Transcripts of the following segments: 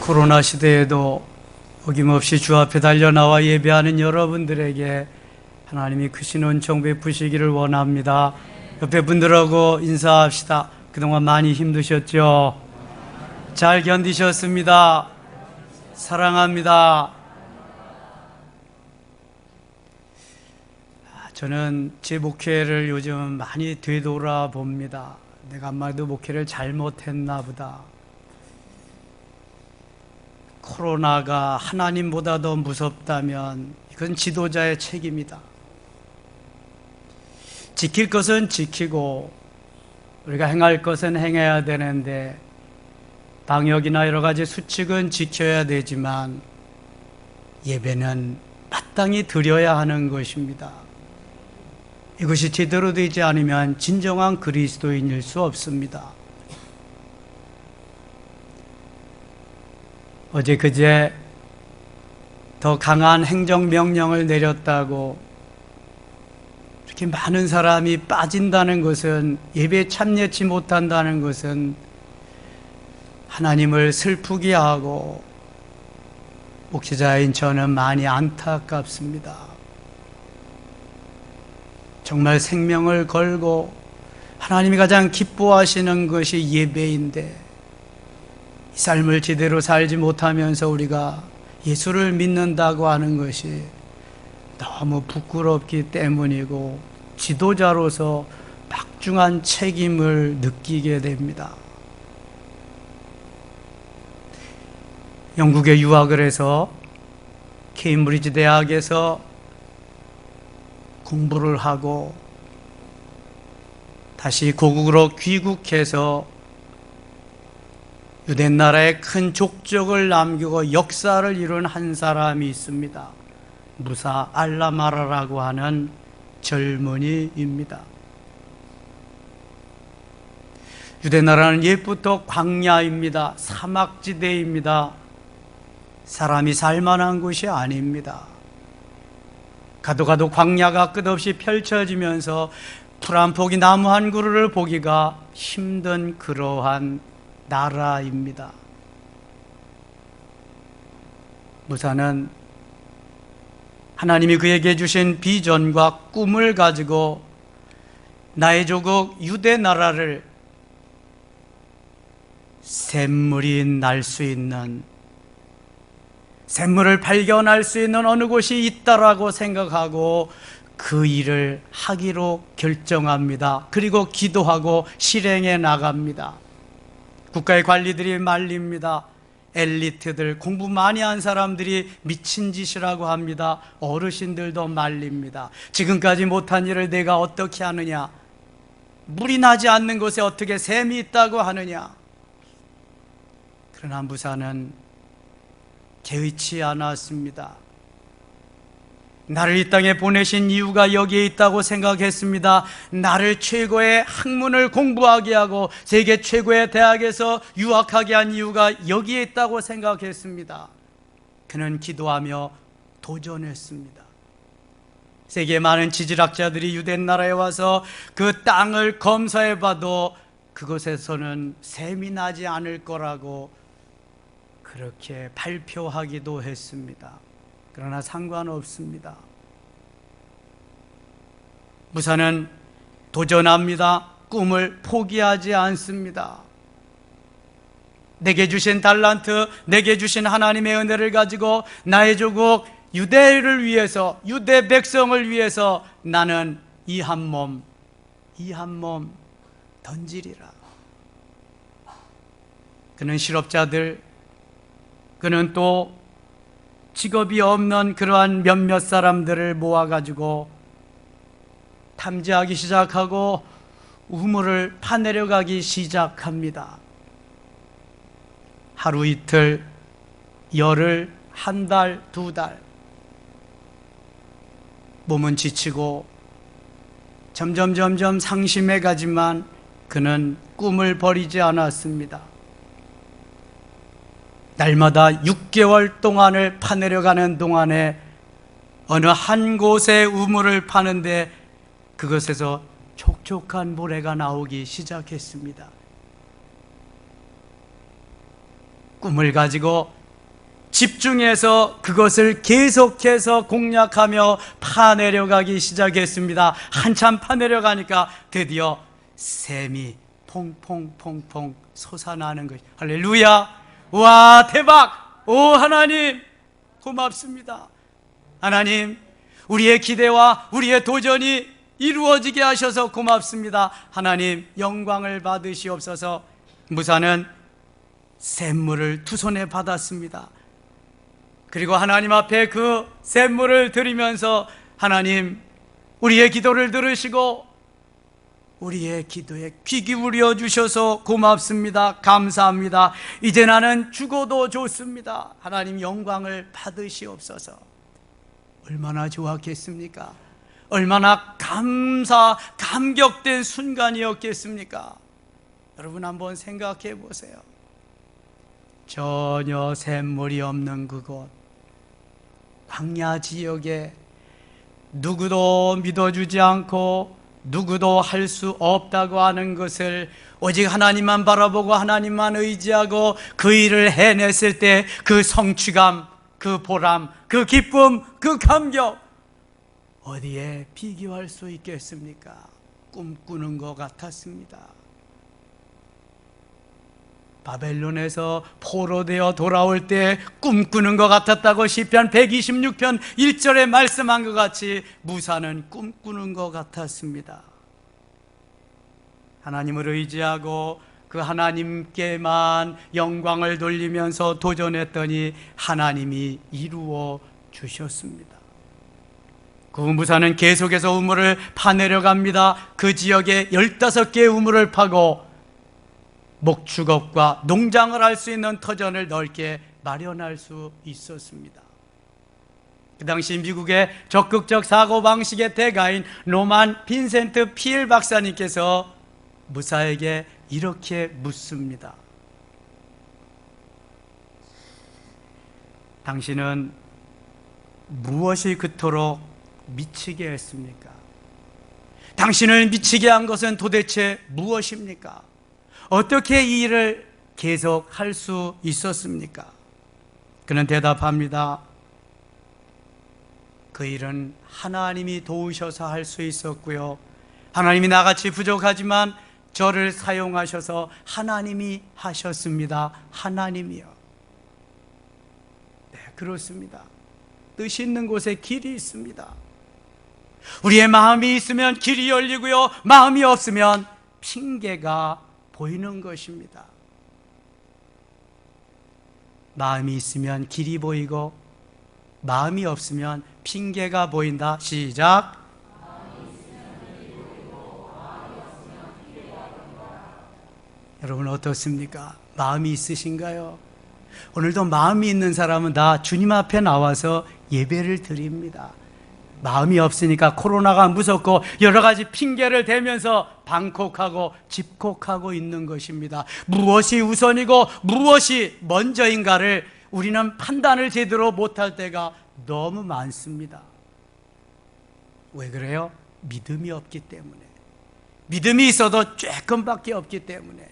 코로나 시대에도 어김없이 주 앞에 달려나와 예배하는 여러분들에게 하나님이 크신 은총 베푸시기를 원합니다. 옆에 분들하고 인사합시다. 그동안 많이 힘드셨죠? 잘 견디셨습니다. 사랑합니다. 저는 제 목회를 요즘 많이 되돌아봅니다. 내가 아마도 목회를 잘못했나 보다. 코로나가 하나님보다 더 무섭다면 이건 지도자의 책임이다. 지킬 것은 지키고 우리가 행할 것은 행해야 되는데 방역이나 여러 가지 수칙은 지켜야 되지만 예배는 마땅히 드려야 하는 것입니다. 이것이 제대로 되지 않으면 진정한 그리스도인일 수 없습니다. 어제 그제 더 강한 행정명령을 내렸다고 이렇게 많은 사람이 빠진다는 것은, 예배에 참여치 못한다는 것은 하나님을 슬프게 하고 목회자인 저는 많이 안타깝습니다. 정말 생명을 걸고 하나님이 가장 기뻐하시는 것이 예배인데 이 삶을 제대로 살지 못하면서 우리가 예수를 믿는다고 하는 것이 너무 부끄럽기 때문이고 지도자로서 막중한 책임을 느끼게 됩니다. 영국에 유학을 해서 케임브리지 대학에서 공부를 하고 다시 고국으로 귀국해서 유대 나라에 큰 족적을 남기고 역사를 이룬 한 사람이 있습니다. 무사 알라마라라고 하는 젊은이입니다. 유대 나라는 옛부터 광야입니다. 사막지대입니다. 사람이 살만한 곳이 아닙니다. 가도 광야가 끝없이 펼쳐지면서 풀 한 포기 나무 한 그루를 보기가 힘든 그러한 나라입니다. 무사는 하나님이 그에게 주신 비전과 꿈을 가지고 나의 조국 유대 나라를 샘물이 날 수 있는, 샘물을 발견할 수 있는 어느 곳이 있다라고 생각하고 그 일을 하기로 결정합니다. 그리고 기도하고 실행해 나갑니다. 국가의 관리들이 말립니다. 엘리트들, 공부 많이 한 사람들이 미친 짓이라고 합니다. 어르신들도 말립니다. 지금까지 못한 일을 내가 어떻게 하느냐? 물이 나지 않는 곳에 어떻게 샘이 있다고 하느냐? 그러나 무사는 개의치 않았습니다. 나를 이 땅에 보내신 이유가 여기에 있다고 생각했습니다. 나를 최고의 학문을 공부하게 하고 세계 최고의 대학에서 유학하게 한 이유가 여기에 있다고 생각했습니다. 그는 기도하며 도전했습니다. 세계 많은 지질학자들이 유대 나라에 와서 그 땅을 검사해봐도 그곳에서는 샘이 나지 않을 거라고 그렇게 발표하기도 했습니다. 그러나 상관없습니다. 무사는 도전합니다. 꿈을 포기하지 않습니다. 내게 주신 달란트, 내게 주신 하나님의 은혜를 가지고 나의 조국 유대를 위해서, 유대 백성을 위해서 나는 이 한 몸 던지리라. 그는 실업자들, 그는 또 직업이 없는 그러한 몇몇 사람들을 모아가지고 탐지하기 시작하고 우물을 파내려가기 시작합니다. 하루 이틀, 열흘, 한 달, 두 달. 몸은 지치고 점점 상심해 가지만 그는 꿈을 버리지 않았습니다. 날마다 6개월 동안을 파내려가는 동안에 어느 한 곳에 우물을 파는데 그것에서 촉촉한 모래가 나오기 시작했습니다. 꿈을 가지고 집중해서 그것을 계속해서 공략하며 파내려가기 시작했습니다. 한참 파내려가니까 드디어 샘이 퐁퐁퐁퐁 솟아나는 것이, 할렐루야! 와, 대박! 오, 하나님 고맙습니다. 하나님, 우리의 기대와 우리의 도전이 이루어지게 하셔서 고맙습니다. 하나님, 영광을 받으시옵소서. 무사는 샘물을 두 손에 받았습니다. 그리고 하나님 앞에 그 샘물을 드리면서 하나님, 우리의 기도를 들으시고 우리의 기도에 귀 기울여 주셔서 고맙습니다. 감사합니다. 이제 나는 죽어도 좋습니다. 하나님, 영광을 받으시옵소서. 얼마나 좋았겠습니까? 얼마나 감격된 순간이었겠습니까? 여러분 한번 생각해 보세요. 전혀 샘물이 없는 그곳, 광야 지역에 누구도 믿어주지 않고 누구도 할 수 없다고 하는 것을 오직 하나님만 바라보고 하나님만 의지하고 그 일을 해냈을 때 그 성취감, 그 보람, 그 기쁨, 그 감격, 어디에 비교할 수 있겠습니까? 꿈꾸는 것 같았습니다. 바벨론에서 포로되어 돌아올 때 꿈꾸는 것 같았다고 시편 126편 1절에 말씀한 것 같이 무사는 꿈꾸는 것 같았습니다. 하나님을 의지하고 그 하나님께만 영광을 돌리면서 도전했더니 하나님이 이루어 주셨습니다. 그 무사는 계속해서 우물을 파내려갑니다. 그 지역에 15개의 우물을 파고 목축업과 농장을 할 수 있는 터전을 넓게 마련할 수 있었습니다. 그 당시 미국의 적극적 사고방식의 대가인 노만 빈센트 피엘 박사님께서 무사에게 이렇게 묻습니다. 당신은 무엇이 그토록 미치게 했습니까? 당신을 미치게 한 것은 도대체 무엇입니까? 어떻게 이 일을 계속 할 수 있었습니까? 그는 대답합니다. 그 일은 하나님이 도우셔서 할 수 있었고요, 하나님이 나같이 부족하지만 저를 사용하셔서 하나님이 하셨습니다. 하나님이요. 네, 그렇습니다. 뜻 있는 곳에 길이 있습니다. 우리의 마음이 있으면 길이 열리고요, 마음이 없으면 핑계가 보이는 것입니다. 마음이 있으면 길이 보이고 마음이 없으면 핑계가 보인다. 시작. 여러분 어떻습니까? 마음이 있으신가요? 오늘도 마음이 있는 사람은 다 주님 앞에 나와서 예배를 드립니다. 마음이 없으니까 코로나가 무섭고 여러 가지 핑계를 대면서 방콕하고 집콕하고 있는 것입니다. 무엇이 우선이고 무엇이 먼저인가를 우리는 판단을 제대로 못할 때가 너무 많습니다. 왜 그래요? 믿음이 없기 때문에. 믿음이 있어도 조금밖에 없기 때문에,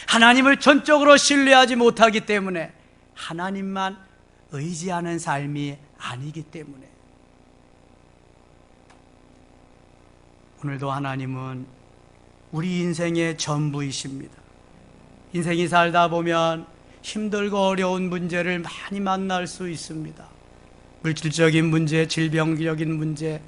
하나님을 전적으로 신뢰하지 못하기 때문에, 하나님만 의지하는 삶이 아니기 때문에. 오늘도 하나님은 우리 인생의 전부이십니다. 인생이 살다 보면 힘들고 어려운 문제를 많이 만날 수 있습니다. 물질적인 문제, 질병적인 문제,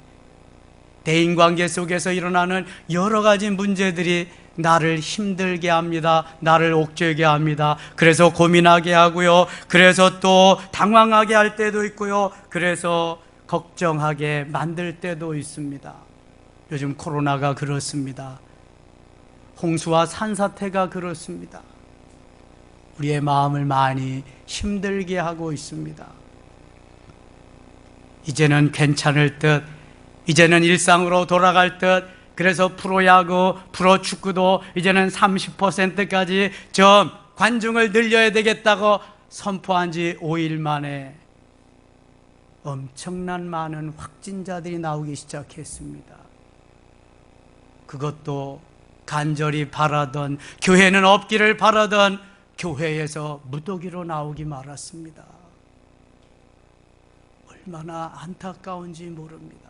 대인관계 속에서 일어나는 여러 가지 문제들이 나를 힘들게 합니다. 나를 옥죄게 합니다. 그래서 고민하게 하고요, 그래서 또 당황하게 할 때도 있고요, 그래서 걱정하게 만들 때도 있습니다. 요즘 코로나가 그렇습니다. 홍수와 산사태가 그렇습니다. 우리의 마음을 많이 힘들게 하고 있습니다. 이제는 괜찮을 듯, 이제는 일상으로 돌아갈 듯, 그래서 프로야구, 프로축구도 이제는 30%까지 관중을 늘려야 되겠다고 선포한 지 5일 만에 엄청난 많은 확진자들이 나오기 시작했습니다. 그것도 간절히 바라던, 교회는 없기를 바라던 교회에서 무더기로 나오기 말았습니다. 얼마나 안타까운지 모릅니다.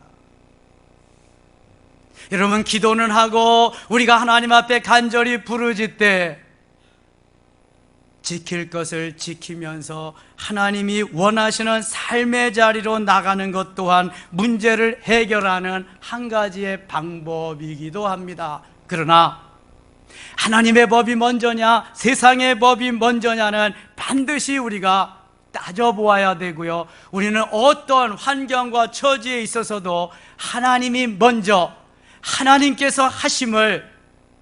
여러분, 기도는 하고 우리가 하나님 앞에 간절히 부르짖되 지킬 것을 지키면서 하나님이 원하시는 삶의 자리로 나가는 것 또한 문제를 해결하는 한 가지의 방법이기도 합니다. 그러나 하나님의 법이 먼저냐 세상의 법이 먼저냐는 반드시 우리가 따져보아야 되고요, 우리는 어떤 환경과 처지에 있어서도 하나님이 먼저, 하나님께서 하심을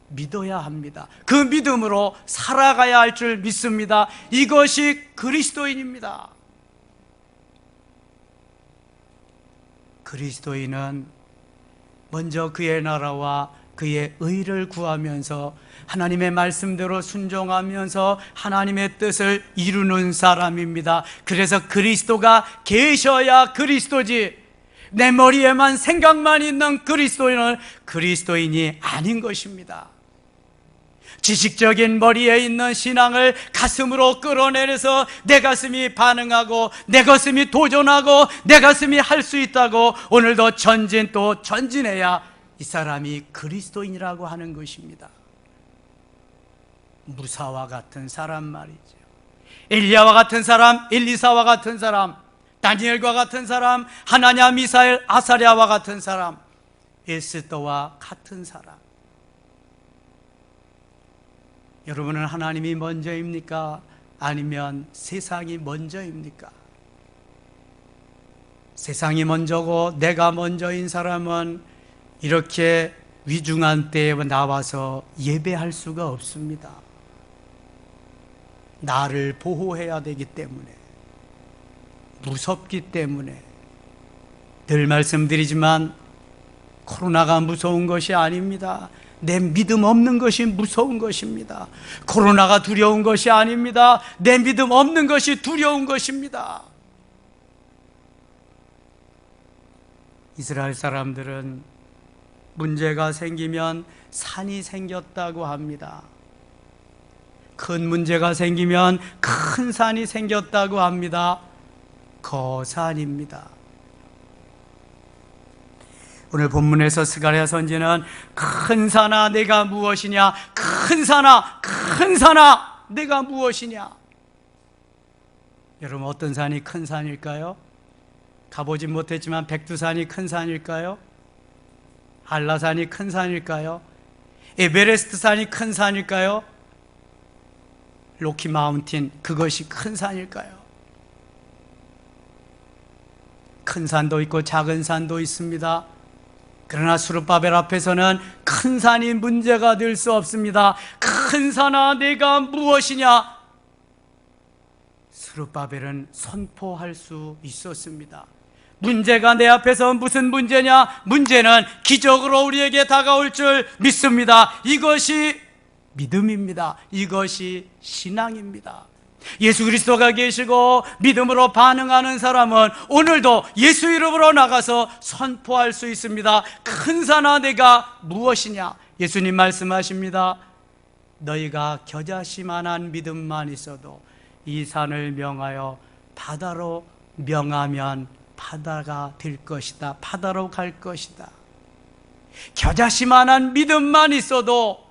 믿어야 합니다. 그 믿음으로 살아가야 할 줄 믿습니다. 이것이 그리스도인입니다. 그리스도인은 먼저 그의 나라와 그의 의를 구하면서 하나님의 말씀대로 순종하면서 하나님의 뜻을 이루는 사람입니다. 그래서 그리스도가 계셔야 그리스도지, 내 머리에만 생각만 있는 그리스도인은 그리스도인이 아닌 것입니다. 지식적인 머리에 있는 신앙을 가슴으로 끌어내려서 내 가슴이 반응하고 내 가슴이 도전하고 내 가슴이 할 수 있다고 오늘도 전진 또 전진해야 이 사람이 그리스도인이라고 하는 것입니다. 무사와 같은 사람 말이죠. 엘리야와 같은 사람, 엘리사와 같은 사람, 다니엘과 같은 사람, 하나냐, 미사엘, 아사랴와 같은 사람, 에스더와 같은 사람. 여러분은 하나님이 먼저입니까? 아니면 세상이 먼저입니까? 세상이 먼저고 내가 먼저인 사람은 이렇게 위중한 때에 나와서 예배할 수가 없습니다. 나를 보호해야 되기 때문에, 무섭기 때문에. 늘 말씀드리지만 코로나가 무서운 것이 아닙니다. 내 믿음 없는 것이 무서운 것입니다. 코로나가 두려운 것이 아닙니다. 내 믿음 없는 것이 두려운 것입니다. 이스라엘 사람들은 문제가 생기면 산이 생겼다고 합니다. 큰 문제가 생기면 큰 산이 생겼다고 합니다. 거산입니다. 오늘 본문에서 스가랴 선지는 큰 산아 내가 무엇이냐, 큰 산아 내가 무엇이냐. 여러분, 어떤 산이 큰 산일까요? 가보진 못했지만 백두산이 큰 산일까요? 한라산이 큰 산일까요? 에베레스트 산이 큰 산일까요? 로키 마운틴, 그것이 큰 산일까요? 큰 산도 있고 작은 산도 있습니다. 그러나 수르바벨 앞에서는 큰 산이 문제가 될 수 없습니다. 큰 산아 내가 무엇이냐? 수르바벨은 선포할 수 있었습니다. 문제가 내 앞에서 무슨 문제냐? 문제는 기적으로 우리에게 다가올 줄 믿습니다. 이것이 믿음입니다. 이것이 신앙입니다. 예수 그리스도가 계시고 믿음으로 반응하는 사람은 오늘도 예수 이름으로 나가서 선포할 수 있습니다. 큰 산아 내가 무엇이냐? 예수님 말씀하십니다. 너희가 겨자씨만한 믿음만 있어도 이 산을 명하여 바다로 명하면 바다가 될 것이다. 바다로 갈 것이다. 겨자씨만한 믿음만 있어도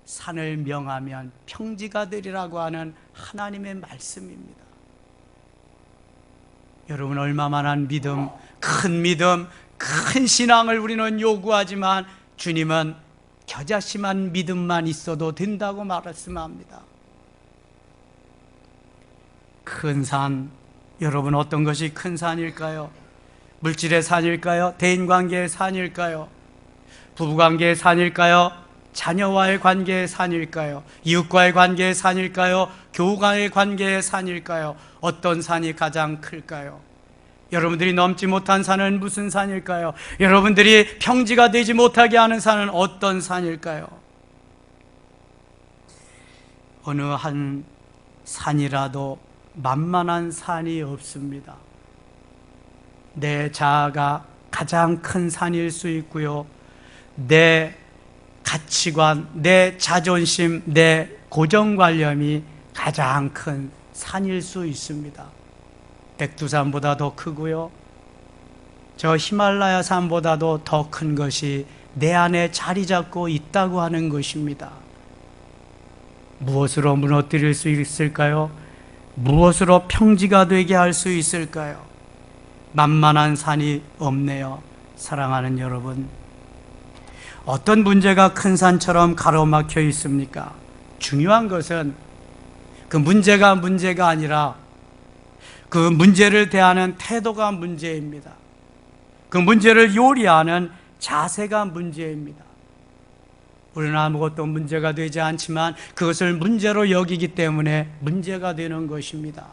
산을 명하면 평지가 되리라고 하는 하나님의 말씀입니다. 여러분, 얼마만한 믿음, 큰 신앙을 우리는 요구하지만 주님은 겨자씨만 믿음만 있어도 된다고 말씀합니다. 큰 산, 여러분 어떤 것이 큰 산일까요? 물질의 산일까요? 대인관계의 산일까요? 부부관계의 산일까요? 자녀와의 관계의 산일까요? 이웃과의 관계의 산일까요? 교우간의 관계의 산일까요? 어떤 산이 가장 클까요? 여러분들이 넘지 못한 산은 무슨 산일까요? 여러분들이 평지가 되지 못하게 하는 산은 어떤 산일까요? 어느 한 산이라도 만만한 산이 없습니다. 내 자아가 가장 큰 산일 수 있고요, 내 가치관, 내 자존심, 내 고정관념이 가장 큰 산일 수 있습니다. 백두산보다 더 크고요, 저 히말라야 산보다도 더 큰 것이 내 안에 자리 잡고 있다고 하는 것입니다. 무엇으로 무너뜨릴 수 있을까요? 무엇으로 평지가 되게 할 수 있을까요? 만만한 산이 없네요. 사랑하는 여러분, 어떤 문제가 큰 산처럼 가로막혀 있습니까? 중요한 것은 그 문제가 아니라 그 문제를 대하는 태도가 문제입니다. 그 문제를 요리하는 자세가 문제입니다. 우리는 아무것도 문제가 되지 않지만 그것을 문제로 여기기 때문에 문제가 되는 것입니다.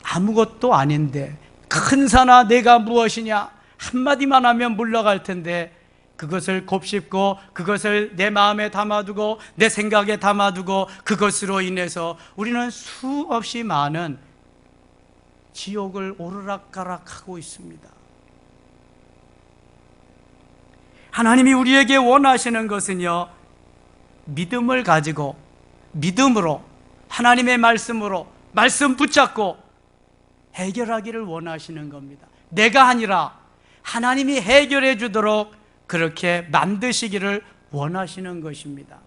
아무것도 아닌데 큰 산아 내가 무엇이냐 한마디만 하면 물러갈 텐데, 그것을 곱씹고 그것을 내 마음에 담아두고 내 생각에 담아두고 그것으로 인해서 우리는 수없이 많은 지옥을 오르락가락하고 있습니다. 하나님이 우리에게 원하시는 것은요, 믿음을 가지고 믿음으로 하나님의 말씀으로 말씀 붙잡고 해결하기를 원하시는 겁니다. 내가 아니라 하나님이 해결해 주도록 그렇게 만드시기를 원하시는 것입니다.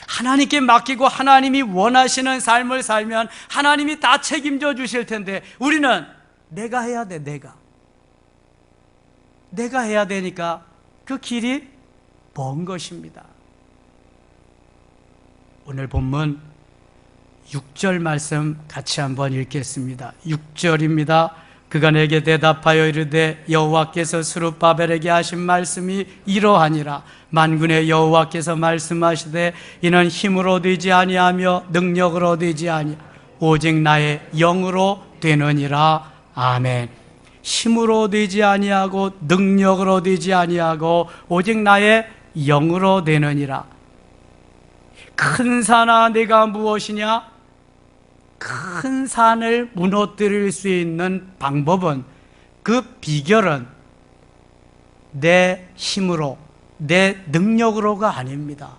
하나님께 맡기고 하나님이 원하시는 삶을 살면 하나님이 다 책임져 주실 텐데, 우리는 내가 해야 돼. 내가 해야 되니까 그 길이 먼 것입니다. 오늘 본문 6절 말씀 같이 한번 읽겠습니다. 6절입니다. 그가 내게 대답하여 이르되 여호와께서 스룹바벨에게 하신 말씀이 이러하니라. 만군의 여호와께서 말씀하시되 이는 힘으로 되지 아니하며 능력으로 되지 아니 오직 나의 영으로 되느니라. 아멘. 힘으로 되지 아니하고 능력으로 되지 아니하고 오직 나의 영으로 되느니라. 큰 산아 내가 무엇이냐? 큰 산을 무너뜨릴 수 있는 방법은, 그 비결은 내 힘으로 내 능력으로가 아닙니다.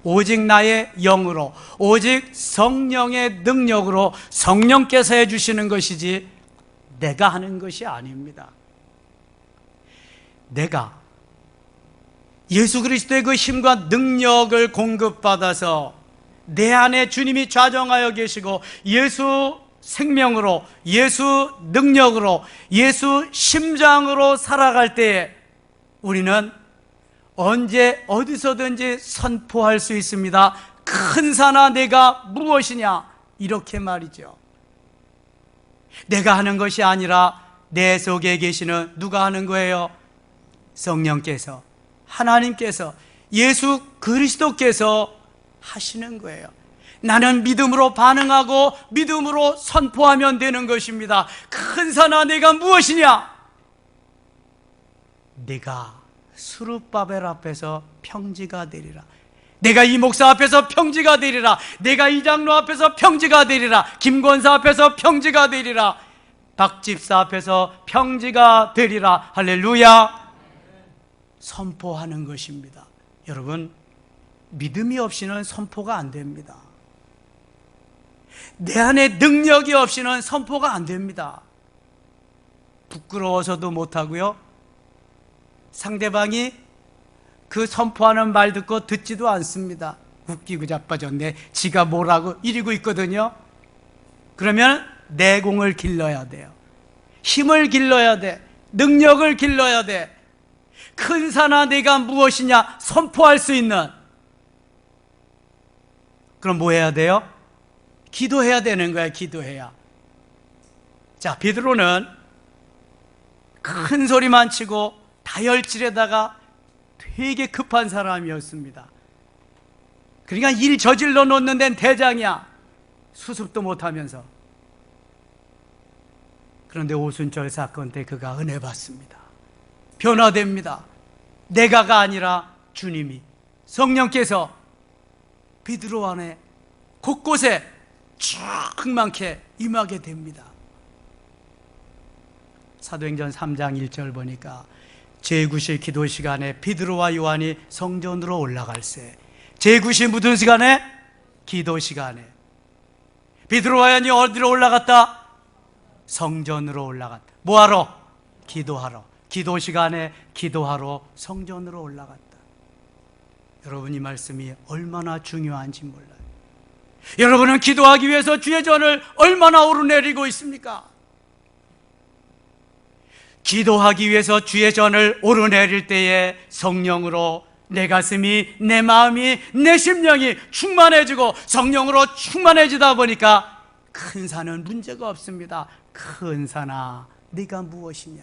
오직 나의 영으로, 오직 성령의 능력으로 성령께서 해주시는 것이지 내가 하는 것이 아닙니다. 내가 예수 그리스도의 그 힘과 능력을 공급받아서 내 안에 주님이 좌정하여 계시고 예수 생명으로, 예수 능력으로, 예수 심장으로 살아갈 때에 우리는 언제 어디서든지 선포할 수 있습니다. 큰 산아 내가 무엇이냐, 이렇게 말이죠. 내가 하는 것이 아니라 내 속에 계시는 누가 하는 거예요? 성령께서, 하나님께서, 예수 그리스도께서 하시는 거예요. 나는 믿음으로 반응하고 믿음으로 선포하면 되는 것입니다. 큰 산아 내가 무엇이냐? 내가 스룹바벨 앞에서 평지가 되리라. 내가 이 목사 앞에서 평지가 되리라. 내가 이 장로 앞에서 평지가 되리라. 김권사 앞에서 평지가 되리라. 박집사 앞에서 평지가 되리라. 할렐루야. 선포하는 것입니다. 여러분, 믿음이 없이는 선포가 안 됩니다. 내 안에 능력이 없이는 선포가 안 됩니다. 부끄러워서도 못하고요, 상대방이 그 선포하는 말 듣고 듣지도 않습니다. 웃기고 자빠졌네, 지가 뭐라고 이러고 있거든요. 그러면 내공을 길러야 돼요. 힘을 길러야 돼. 능력을 길러야 돼. 큰 산아 내가 무엇이냐 선포할 수 있는. 그럼 뭐 해야 돼요? 기도해야 되는 거야. 기도해야. 자, 베드로는 큰 소리만 치고 다혈질에다가 되게 급한 사람이었습니다. 그러니까 일 저질러 놓는 데는 대장이야. 수습도 못하면서. 그런데 오순절 사건 때 그가 은혜 받습니다. 변화됩니다. 내가가 아니라 주님이, 성령께서 베드로 안에 곳곳에 충만케 임하게 됩니다. 사도행전 3장 1절 보니까 제9실 기도 시간에 베드로와 요한이 성전으로 올라갈새 제9시 무슨 시간에? 기도 시간에. 베드로와 요한이 어디로 올라갔다? 성전으로 올라갔다. 뭐하러? 기도하러. 기도 시간에 기도하러 성전으로 올라갔다. 여러분, 이 말씀이 얼마나 중요한지 몰라요. 여러분은 기도하기 위해서 주의 전을 얼마나 오르내리고 있습니까? 기도하기 위해서 주의 전을 오르내릴 때에 성령으로 내 가슴이, 내 마음이, 내 심령이 충만해지고 성령으로 충만해지다 보니까 큰 산은 문제가 없습니다. 큰 산아, 네가 무엇이냐?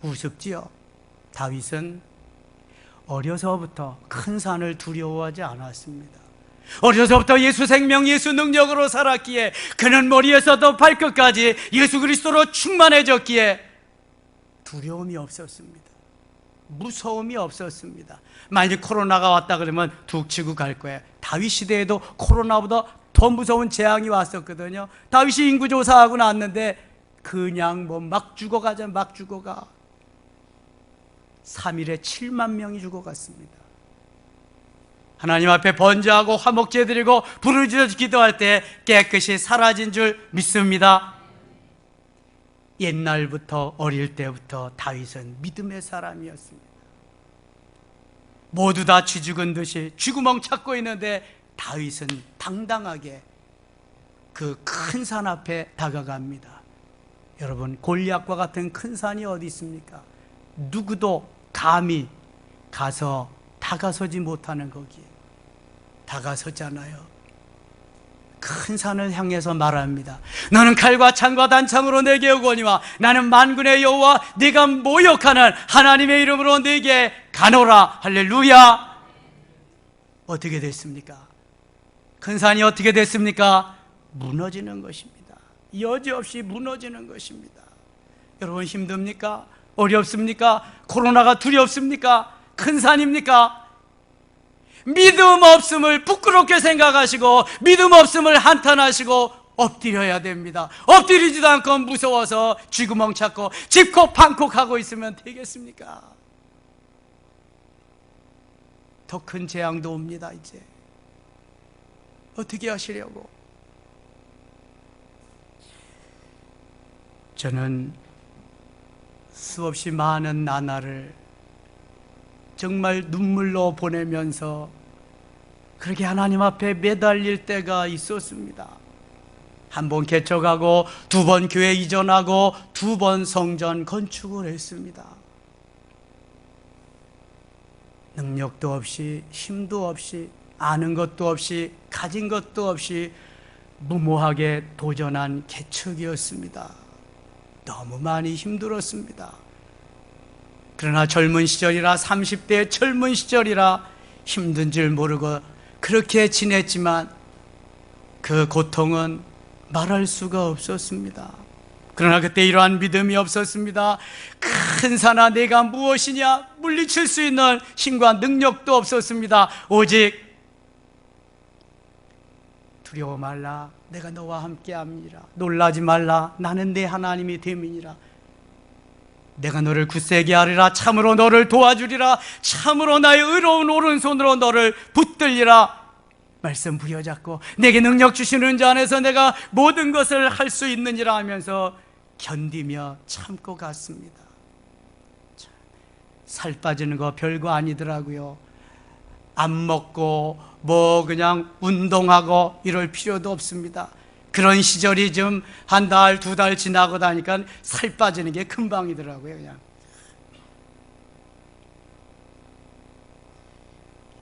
우습지요? 다윗은 어려서부터 큰 산을 두려워하지 않았습니다. 어려서부터 예수 생명, 예수 능력으로 살았기에 그는 머리에서도 발끝까지 예수 그리스도로 충만해졌기에 두려움이 없었습니다. 무서움이 없었습니다. 만약 코로나가 왔다 그러면 툭 치고 갈 거예요. 다윗 시대에도 코로나보다 더 무서운 재앙이 왔었거든요. 다윗이 인구조사하고 났는데 그냥 막 죽어가자, 막 죽어가. 3일에 7만 명이 죽어갔습니다. 하나님 앞에 번제하고 화목제 드리고 부르짖어 기도할 때 깨끗이 사라진 줄 믿습니다. 옛날부터, 어릴 때부터 다윗은 믿음의 사람이었습니다. 모두 다 쥐 죽은 듯이 쥐구멍 찾고 있는데 다윗은 당당하게 그 큰 산 앞에 다가갑니다. 여러분, 골리앗과 같은 큰 산이 어디 있습니까? 누구도 감히 가서 다가서지 못하는 거기에 다가섰잖아요. 큰 산을 향해서 말합니다. 너는 칼과 창과 단창으로 내게 오거니와 나는 만군의 여호와 네가 모욕하는 하나님의 이름으로 네게 가노라. 할렐루야. 어떻게 됐습니까? 큰 산이 어떻게 됐습니까? 무너지는 것입니다. 여지없이 무너지는 것입니다. 여러분, 힘듭니까? 어렵습니까? 코로나가 두렵습니까? 큰 산입니까? 믿음 없음을 부끄럽게 생각하시고 믿음 없음을 한탄하시고 엎드려야 됩니다. 엎드리지도 않고 무서워서 쥐구멍 찾고 집콕 판콕하고 있으면 되겠습니까? 더 큰 재앙도 옵니다. 이제 어떻게 하시려고? 저는 수없이 많은 나날을 정말 눈물로 보내면서 그렇게 하나님 앞에 매달릴 때가 있었습니다. 한 번 개척하고, 두 번 교회 이전하고, 두 번 성전 건축을 했습니다. 능력도 없이, 힘도 없이, 아는 것도 없이, 가진 것도 없이 무모하게 도전한 개척이었습니다. 너무 많이 힘들었습니다. 그러나 젊은 시절이라, 30대의 젊은 시절이라 힘든 줄 모르고 그렇게 지냈지만 그 고통은 말할 수가 없었습니다. 그러나 그때 이러한 믿음이 없었습니다. 큰 산아 내가 무엇이냐, 물리칠 수 있는 힘과 능력도 없었습니다. 오직 두려워 말라, 내가 너와 함께함이라. 놀라지 말라, 나는 내 하나님이 됨이니라. 내가 너를 굳세게 하리라. 참으로 너를 도와주리라. 참으로 나의 의로운 오른손으로 너를 붙들리라. 말씀 부여잡고 내게 능력 주시는 자 안에서 내가 모든 것을 할 수 있느니라 하면서 견디며 참고 갔습니다. 살 빠지는 거 별거 아니더라고요. 안 먹고 그냥 운동하고 이럴 필요도 없습니다. 그런 시절이 좀 한 달, 두 달 지나고 나니까 살 빠지는 게 금방이더라고요. 그냥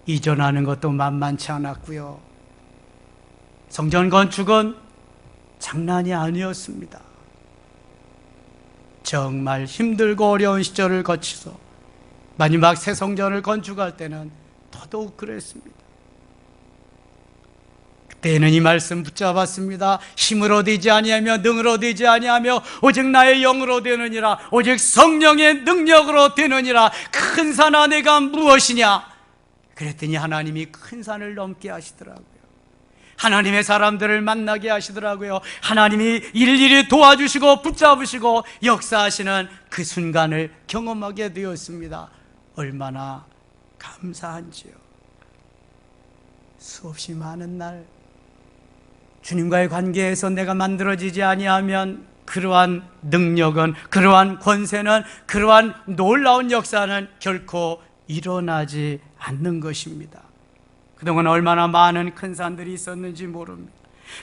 이전하는 것도 만만치 않았고요. 성전 건축은 장난이 아니었습니다. 정말 힘들고 어려운 시절을 거쳐서 마지막 새 성전을 건축할 때는 더더욱 그랬습니다. 그때는 이 말씀 붙잡았습니다. 힘으로 되지 아니하며 능으로 되지 아니하며 오직 나의 영으로 되느니라. 오직 성령의 능력으로 되느니라. 큰 산아 내가 무엇이냐? 그랬더니 하나님이 큰 산을 넘게 하시더라고요. 하나님의 사람들을 만나게 하시더라고요. 하나님이 일일이 도와주시고 붙잡으시고 역사하시는 그 순간을 경험하게 되었습니다. 얼마나 감사한지요. 수없이 많은 날 주님과의 관계에서 내가 만들어지지 아니하면 그러한 능력은, 그러한 권세는, 그러한 놀라운 역사는 결코 일어나지 않는 것입니다. 그동안 얼마나 많은 큰 산들이 있었는지 모릅니다.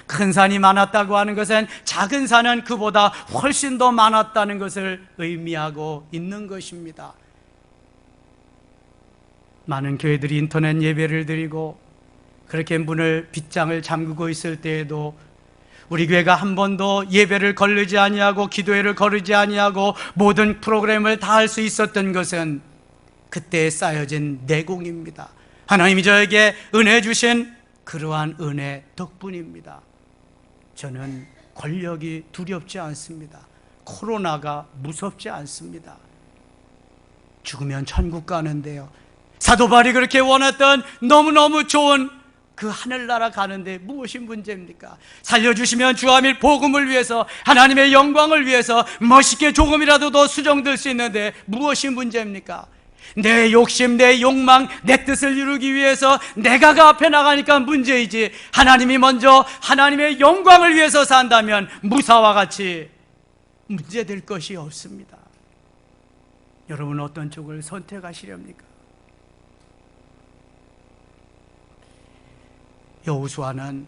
큰 산이 많았다고 하는 것은 작은 산은 그보다 훨씬 더 많았다는 것을 의미하고 있는 것입니다. 많은 교회들이 인터넷 예배를 드리고 그렇게 문을 빗장을 잠그고 있을 때에도 우리 교회가 한 번도 예배를 거르지 아니하고 기도회를 거르지 아니하고 모든 프로그램을 다 할 수 있었던 것은 그때 쌓여진 내공입니다. 하나님이 저에게 은혜 주신 그러한 은혜 덕분입니다. 저는 권력이 두렵지 않습니다. 코로나가 무섭지 않습니다. 죽으면 천국 가는데요, 사도 바울이 그렇게 원했던 너무너무 좋은 그 하늘나라 가는데 무엇이 문제입니까? 살려주시면 주함일 복음을 위해서, 하나님의 영광을 위해서 멋있게 조금이라도 더 수정될 수 있는데 무엇이 문제입니까? 내 욕심, 내 욕망, 내 뜻을 이루기 위해서 내가 그 앞에 나가니까 문제이지, 하나님이 먼저 하나님의 영광을 위해서 산다면 무사와 같이 문제될 것이 없습니다. 여러분 어떤 쪽을 선택하시렵니까? 여호수아는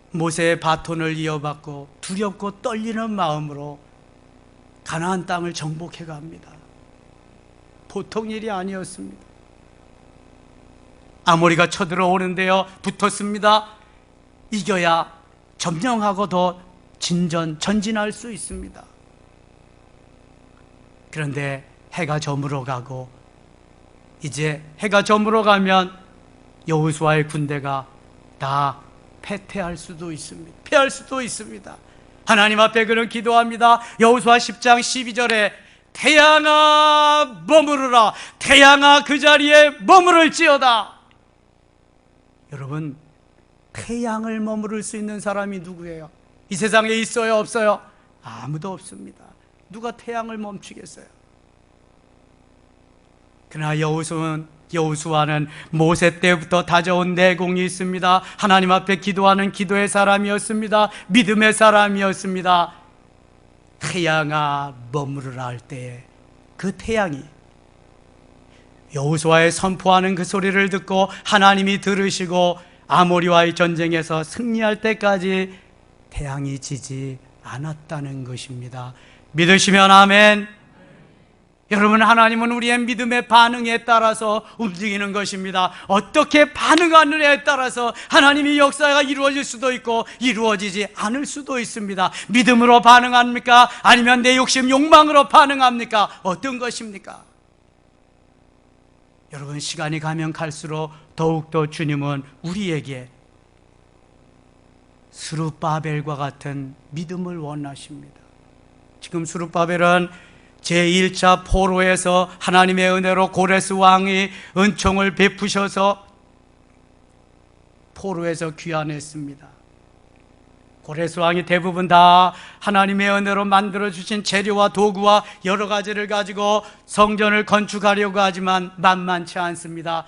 모세의 바톤을 이어받고 두렵고 떨리는 마음으로 가나안 땅을 정복해 갑니다. 보통 일이 아니었습니다. 아모리가 쳐들어오는데요, 붙었습니다. 이겨야 점령하고 더 전진할 수 있습니다. 그런데 해가 저물어 가고, 이제 해가 저물어 가면 여호수아의 군대가 다 패퇴할 수도 있습니다. 패할 수도 있습니다. 하나님 앞에 그는 기도합니다. 여호수아 10장 12절에 태양아 머무르라, 태양아 그 자리에 머무를지어다. 여러분, 태양을 머무를 수 있는 사람이 누구예요? 이 세상에 있어요, 없어요? 아무도 없습니다. 누가 태양을 멈추겠어요? 그러나 여호수아는 모세 때부터 다져온 내공이 있습니다. 하나님 앞에 기도하는 기도의 사람이었습니다. 믿음의 사람이었습니다. 태양아 머무르라 할 때에 그 태양이, 여호수아의 선포하는 그 소리를 듣고 하나님이 들으시고 아모리와의 전쟁에서 승리할 때까지 태양이 지지 않았다는 것입니다. 믿으시면 아멘. 여러분, 하나님은 우리의 믿음의 반응에 따라서 움직이는 것입니다. 어떻게 반응하느냐에 따라서 하나님의 역사가 이루어질 수도 있고 이루어지지 않을 수도 있습니다. 믿음으로 반응합니까? 아니면 내 욕심, 욕망으로 반응합니까? 어떤 것입니까? 여러분, 시간이 가면 갈수록 더욱더 주님은 우리에게 스룹바벨과 같은 믿음을 원하십니다. 지금 스룹바벨은 제1차 포로에서 하나님의 은혜로 고레스 왕이 은총을 베푸셔서 포로에서 귀환했습니다. 고레스 왕이 대부분 다 하나님의 은혜로 만들어주신 재료와 도구와 여러 가지를 가지고 성전을 건축하려고 하지만 만만치 않습니다.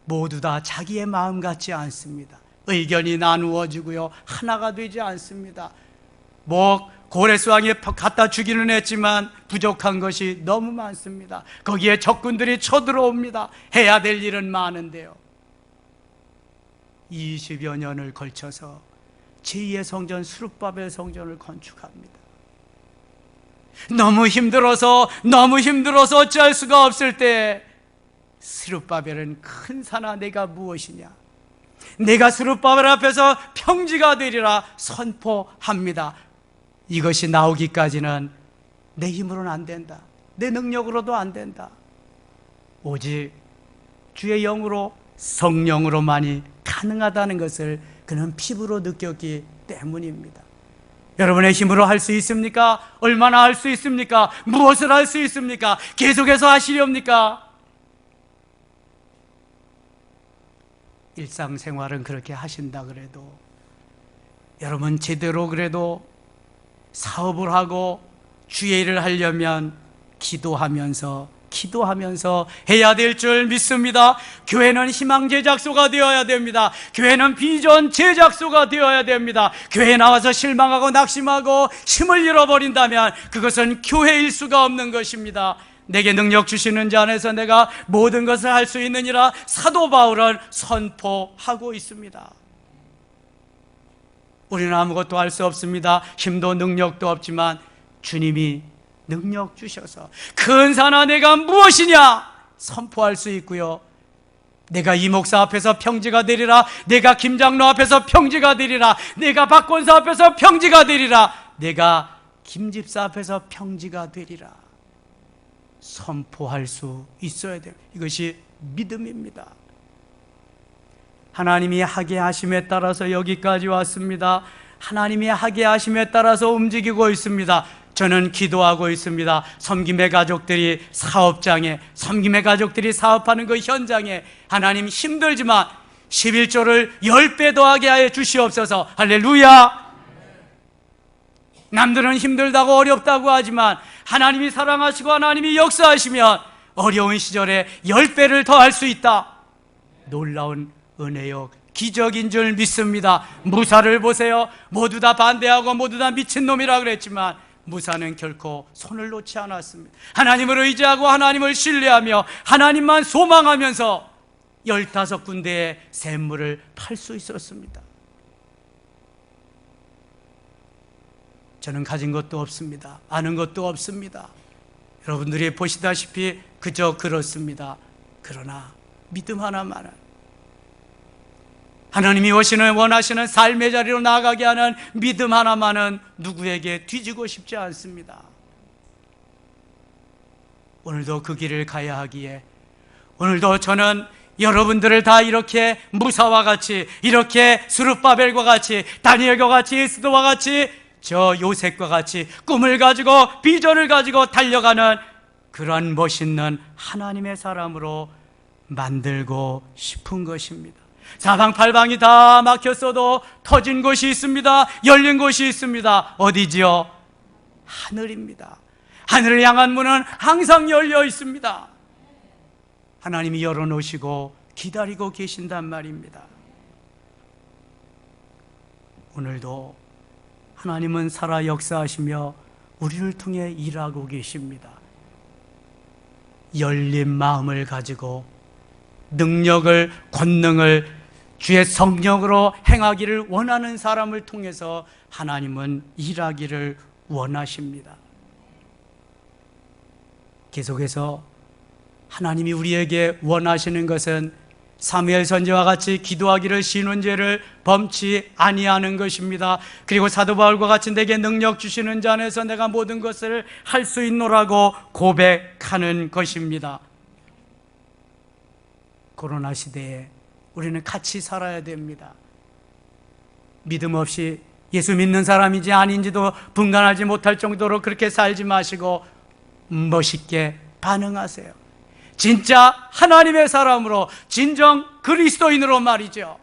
모두 다 자기의 마음 같지 않습니다. 의견이 나누어지고요, 하나가 되지 않습니다. 고레스 왕이 갖다 주기는 했지만 부족한 것이 너무 많습니다. 거기에 적군들이 쳐들어옵니다. 해야 될 일은 많은데요, 20여 년을 걸쳐서 제2의 성전 스룹바벨 성전을 건축합니다. 너무 힘들어서 어찌할 수가 없을 때 스룹바벨은 큰 산아 내가 무엇이냐, 내가 스룹바벨 앞에서 평지가 되리라 선포합니다. 이것이 나오기까지는 내 힘으로는 안 된다, 내 능력으로도 안 된다. 오직 주의 영으로, 성령으로만이 가능하다는 것을 그는 피부로 느꼈기 때문입니다. 여러분의 힘으로 할 수 있습니까? 얼마나 할 수 있습니까? 무엇을 할 수 있습니까? 계속해서 하시렵니까? 일상생활은 그렇게 하신다 그래도, 여러분 제대로 그래도 사업을 하고 주의 일을 하려면 기도하면서 기도하면서 해야 될 줄 믿습니다. 교회는 희망 제작소가 되어야 됩니다. 교회는 비전 제작소가 되어야 됩니다. 교회에 나와서 실망하고 낙심하고 힘을 잃어버린다면 그것은 교회일 수가 없는 것입니다. 내게 능력 주시는 자 안에서 내가 모든 것을 할 수 있느니라 사도 바울은 선포하고 있습니다. 우리는 아무것도 할 수 없습니다. 힘도 능력도 없지만 주님이 능력 주셔서 근사나 내가 무엇이냐 선포할 수 있고요. 내가 이 목사 앞에서 평지가 되리라, 내가 김 장로 앞에서 평지가 되리라, 내가 박 권사 앞에서 평지가 되리라, 내가 김 집사 앞에서 평지가 되리라 선포할 수 있어야 돼요. 이것이 믿음입니다. 하나님이 하게 하심에 따라서 여기까지 왔습니다. 하나님이 하게 하심에 따라서 움직이고 있습니다. 저는 기도하고 있습니다. 섬김의 가족들이 사업장에, 섬김의 가족들이 사업하는 그 현장에 하나님 힘들지만 11조를 10배 더하게 하여 주시옵소서. 할렐루야. 남들은 힘들다고 어렵다고 하지만 하나님이 사랑하시고 하나님이 역사하시면 어려운 시절에 10배를 더할 수 있다. 놀라운 은혜요 기적인 줄 믿습니다. 무사를 보세요. 모두 다 반대하고 모두 다 미친놈이라 그랬지만 무사는 결코 손을 놓지 않았습니다. 하나님을 의지하고 하나님을 신뢰하며 하나님만 소망하면서 15군데의 샘물을 팔 수 있었습니다. 저는 가진 것도 없습니다. 아는 것도 없습니다. 여러분들이 보시다시피 그저 그렇습니다. 그러나 믿음 하나만은 하나님이 원하시는 삶의 자리로 나아가게 하는 믿음 하나만은 누구에게 뒤지고 싶지 않습니다. 오늘도 그 길을 가야 하기에 오늘도 저는 여러분들을 다 이렇게 무사와 같이, 이렇게 스룹바벨과 같이, 다니엘과 같이, 에스더와 같이, 저 요셉과 같이 꿈을 가지고 비전을 가지고 달려가는 그런 멋있는 하나님의 사람으로 만들고 싶은 것입니다. 사방팔방이 다 막혔어도 터진 곳이 있습니다. 열린 곳이 있습니다. 어디지요? 하늘입니다. 하늘을 향한 문은 항상 열려 있습니다. 하나님이 열어놓으시고 기다리고 계신단 말입니다. 오늘도 하나님은 살아 역사하시며 우리를 통해 일하고 계십니다. 열린 마음을 가지고 능력을, 권능을 주의 성령으로 행하기를 원하는 사람을 통해서 하나님은 일하기를 원하십니다. 계속해서 하나님이 우리에게 원하시는 것은 사무엘 선지와 같이 기도하기를 쉬는 죄를 범치 아니하는 것입니다. 그리고 사도 바울과 같이 내게 능력 주시는 자 안에서 내가 모든 것을 할 수 있노라고 고백하는 것입니다. 코로나 시대에 우리는 같이 살아야 됩니다. 믿음 없이 예수 믿는 사람인지 아닌지도 분간하지 못할 정도로 그렇게 살지 마시고 멋있게 반응하세요. 진짜 하나님의 사람으로, 진정 그리스도인으로 말이죠.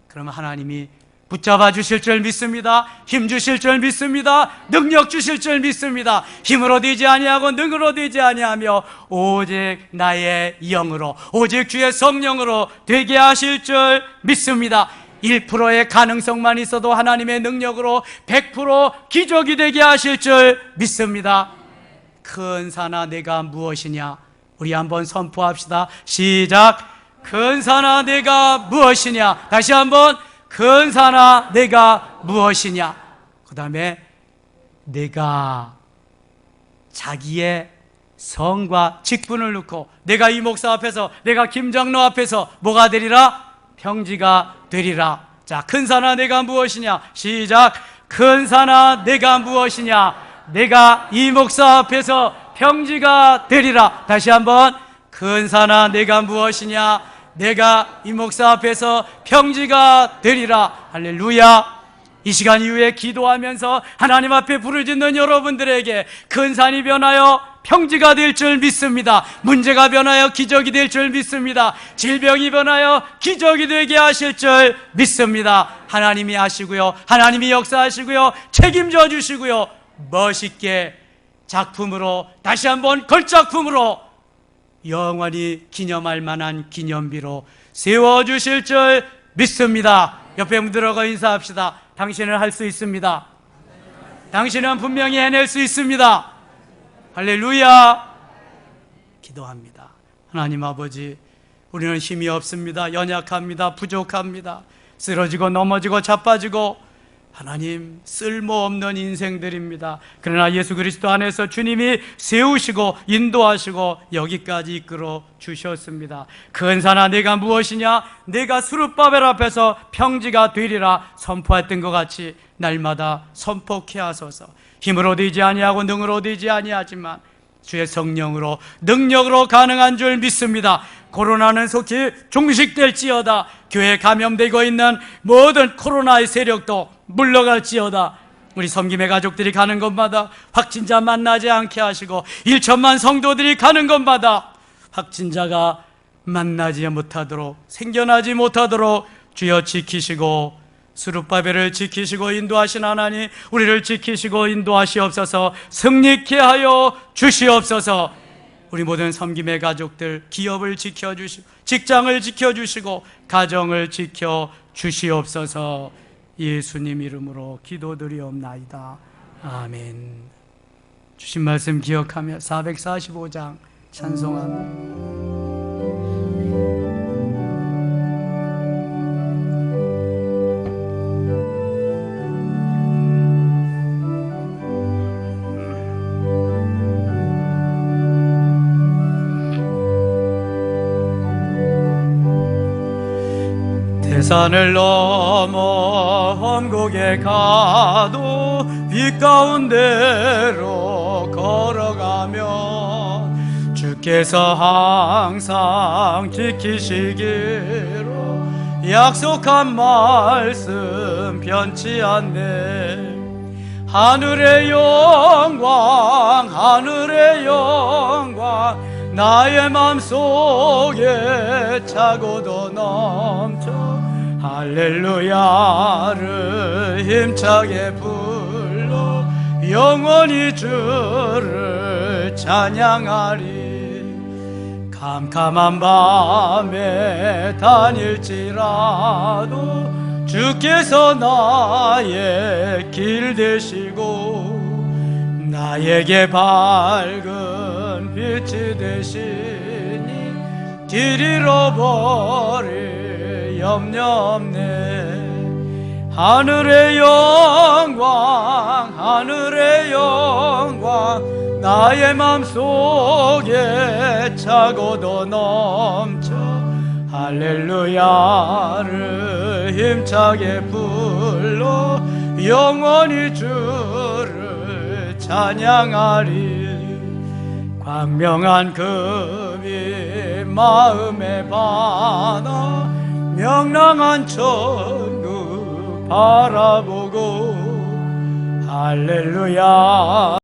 그러면 하나님이 붙잡아 주실 줄 믿습니다. 힘 주실 줄 믿습니다. 능력 주실 줄 믿습니다. 힘으로 되지 아니하고 능으로 되지 아니하며 오직 나의 영으로, 오직 주의 성령으로 되게 하실 줄 믿습니다. 1%의 가능성만 있어도 하나님의 능력으로 100% 기적이 되게 하실 줄 믿습니다. 근사나 내가 무엇이냐? 우리 한번 선포합시다. 시작. 근사나 내가 무엇이냐? 다시 한번. 근사나 내가 무엇이냐? 그 다음에 내가 자기의 성과 직분을 놓고 내가 이 목사 앞에서, 내가 김장로 앞에서 뭐가 되리라? 평지가 되리라. 자, 근사나 내가 무엇이냐? 시작. 근사나 내가 무엇이냐? 내가 이 목사 앞에서 평지가 되리라. 다시 한번. 근사나 내가 무엇이냐? 내가 이 목사 앞에서 평지가 되리라. 할렐루야. 이 시간 이후에 기도하면서 하나님 앞에 부르짖는 여러분들에게 근산이 변하여 평지가 될 줄 믿습니다. 문제가 변하여 기적이 될 줄 믿습니다. 질병이 변하여 기적이 되게 하실 줄 믿습니다. 하나님이 하시고요, 하나님이 역사하시고요, 책임져 주시고요, 멋있게 작품으로, 다시 한번 걸작품으로 영원히 기념할 만한 기념비로 세워주실 줄 믿습니다. 옆에 분들하고 인사합시다. 당신은 할 수 있습니다. 당신은 분명히 해낼 수 있습니다. 할렐루야. 기도합니다. 하나님 아버지, 우리는 힘이 없습니다. 연약합니다. 부족합니다. 쓰러지고 넘어지고 자빠지고 하나님 쓸모없는 인생들입니다. 그러나 예수 그리스도 안에서 주님이 세우시고 인도하시고 여기까지 이끌어 주셨습니다. 그 은사나 내가 무엇이냐? 내가 수르바벨 앞에서 평지가 되리라 선포했던 것 같이 날마다 선포케 하소서. 힘으로 되지 아니하고 능으로 되지 아니하지만 주의 성령으로 능력으로 가능한 줄 믿습니다. 코로나는 속히 종식될지어다. 교회에 감염되고 있는 모든 코로나의 세력도 물러갈지어다. 우리 섬김의 가족들이 가는 곳마다 확진자 만나지 않게 하시고 1천만 성도들이 가는 곳마다 확진자가 만나지 못하도록, 생겨나지 못하도록 주여 지키시고 수르바벨을 지키시고 인도하신 하나님, 우리를 지키시고 인도하시옵소서. 승리케 하여 주시옵소서. 우리 모든 섬김의 가족들, 기업을 지켜주시고 직장을 지켜주시고 가정을 지켜주시옵소서. 예수님 이름으로 기도드리옵나이다. 아멘. 주신 말씀 기억하며 445장 찬송합니다. 산을 넘어 험곡에 가도 빛 가운데로 걸어가면 주께서 항상 지키시기로 약속한 말씀 변치 않네. 하늘의 영광 하늘의 영광 나의 맘속에 차고도 넘쳐 할렐루야를 힘차게 불러 영원히 주를 찬양하리. 캄캄한 밤에 다닐지라도 주께서 나의 길 되시고 나에게 밝은 빛이 되시니 길 잃어버릴 염려 없네. 하늘의 영광 하늘의 영광 나의 맘속에 차고도 넘쳐 할렐루야를 힘차게 불러 영원히 주를 찬양하리. 광명한 금이 마음에 반하 명랑한 천국 바라보고 할렐루야